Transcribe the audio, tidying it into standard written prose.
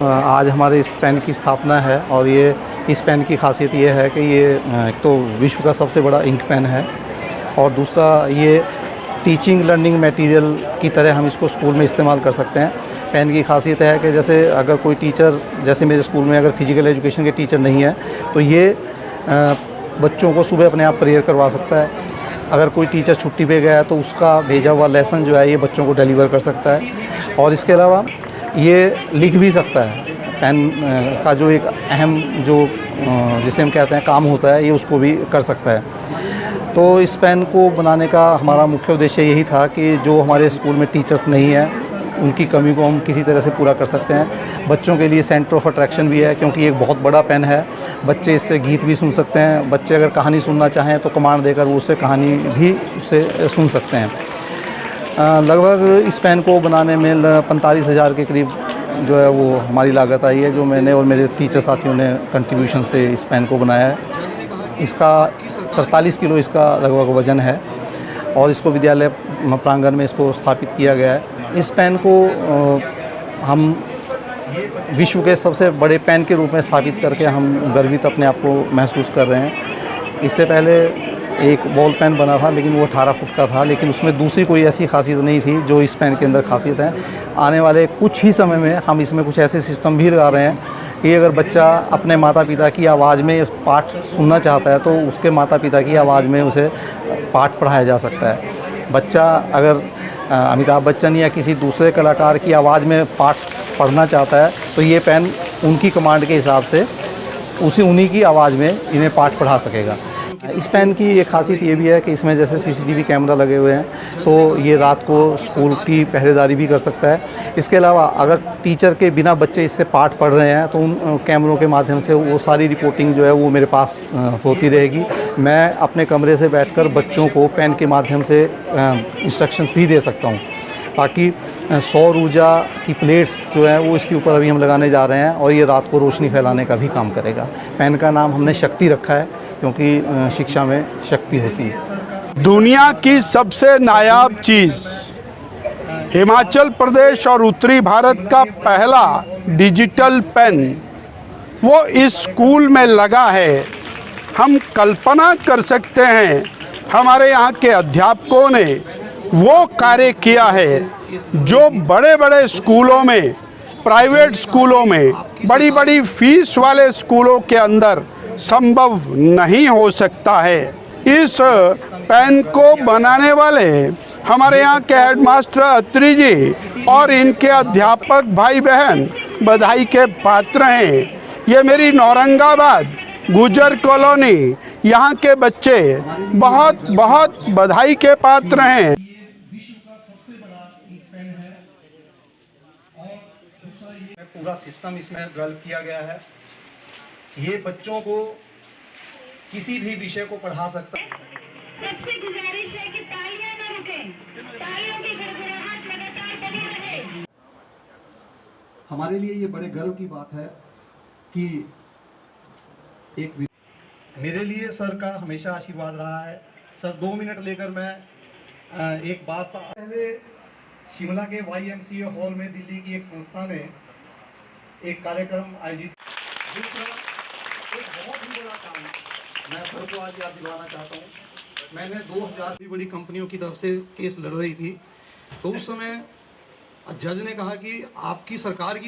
आज हमारे इस पेन की स्थापना है और ये इस पेन की खासियत ये है कि ये एक तो विश्व का सबसे बड़ा इंक पेन है और दूसरा ये टीचिंग लर्निंग मटेरियल की तरह हम इसको स्कूल में इस्तेमाल कर सकते हैं। पेन की खासियत है कि जैसे अगर कोई टीचर, जैसे मेरे स्कूल में अगर फिजिकल एजुकेशन के टीचर नहीं है तो ये बच्चों को सुबह अपने आप प्रेयर करवा सकता है। अगर कोई टीचर छुट्टी पे गया है तो उसका भेजा हुआ लेसन जो है ये बच्चों को डिलीवर कर सकता है और इसके अलावा ये लिख भी सकता है। पेन का जो एक अहम जो जिसे हम कहते हैं काम होता है, ये उसको भी कर सकता है। तो इस पेन को बनाने का हमारा मुख्य उद्देश्य यही था कि जो हमारे स्कूल में टीचर्स नहीं हैं उनकी कमी को हम किसी तरह से पूरा कर सकते हैं। बच्चों के लिए सेंटर ऑफ अट्रैक्शन भी है क्योंकि एक बहुत बड़ा पेन है। बच्चे इससे गीत भी सुन सकते हैं। बच्चे अगर कहानी सुनना चाहें तो कमांड देकर वो उससे कहानी भी उससे सुन सकते हैं। लगभग इस पेन को बनाने में 45,000 के करीब जो है वो हमारी लागत आई है, जो मैंने और मेरे टीचर साथियों ने कंट्रीब्यूशन से इस पेन को बनाया है। इसका 43 किलो इसका लगभग वज़न है और इसको विद्यालय प्रांगण में इसको स्थापित किया गया है। इस पेन को हम विश्व के सबसे बड़े पेन के रूप में स्थापित करके हम गर्वित अपने आप को महसूस कर रहे हैं। इससे पहले एक बॉल पेन बना था लेकिन वो 18 फुट का था, लेकिन उसमें दूसरी कोई ऐसी खासियत नहीं थी जो इस पेन के अंदर खासियत है। आने वाले कुछ ही समय में हम इसमें कुछ ऐसे सिस्टम भी लगा रहे हैं कि अगर बच्चा अपने माता पिता की आवाज़ में पाठ सुनना चाहता है तो उसके माता पिता की आवाज़ में उसे पाठ पढ़ाया जा सकता है। बच्चा अगर अमिताभ बच्चन या किसी दूसरे कलाकार की आवाज़ में पाठ पढ़ना चाहता है तो ये पेन उनकी कमांड के हिसाब से उन्हीं की आवाज़ में इन्हें पाठ पढ़ा सकेगा। इस पेन की एक खासियत ये भी है कि इसमें जैसे सीसीटीवी कैमरा लगे हुए हैं तो ये रात को स्कूल की पहरेदारी भी कर सकता है। इसके अलावा अगर टीचर के बिना बच्चे इससे पाठ पढ़ रहे हैं तो उन कैमरों के माध्यम से वो सारी रिपोर्टिंग जो है वो मेरे पास होती रहेगी। मैं अपने कमरे से बैठकर बच्चों को पेन के माध्यम से इंस्ट्रक्शंस भी दे सकता हूँ। बाकी सौर ऊर्जा की प्लेट्स जो है वो इसके ऊपर अभी हम लगाने जा रहे हैं और ये रात को रोशनी फैलाने का भी काम करेगा। पेन का नाम हमने शक्ति रखा है क्योंकि शिक्षा में शक्ति होती है। दुनिया की सबसे नायाब चीज़ हिमाचल प्रदेश और उत्तरी भारत का पहला डिजिटल पेन वो इस स्कूल में लगा है। हम कल्पना कर सकते हैं हमारे यहाँ के अध्यापकों ने वो कार्य किया है जो बड़े बड़े स्कूलों में, प्राइवेट स्कूलों में, बड़ी बड़ी फीस वाले स्कूलों के अंदर संभव नहीं हो सकता है। इस पेन को बनाने वाले हमारे यहाँ के हेडमास्टर अत्री जी और इनके अध्यापक भाई बहन बधाई के पात्र हैं। ये मेरी औरंगाबाद गुजर कॉलोनी यहाँ के बच्चे बहुत बहुत बधाई के पात्र हैं। पूरा सिस्टम इसमें डेवलप किया गया है। ये बच्चों को किसी भी विषय को पढ़ा सकता है। सबसे गुजारिश है कि तालियां न रुकें, तालियों की गड़गड़ाहट लगातार बनी रहे। हमारे लिए ये बड़े गर्व की बात है कि मेरे लिए सर का हमेशा आशीर्वाद रहा है। सर 2 मिनट लेकर मैं एक बात पहले शिमला के YMCA हॉल में दिल्ली की एक संस्था ने एक कार्यक्रम आयोजित। दूसरा एक बहुत ही बड़ा काम मैं सर को आज याद दिलवाना चाहता हूँ। मैंने 2000 भी बड़ी कंपनियों की तरफ से केस लड़ रही थी तो उस समय जज ने कहा कि आपकी सरकार की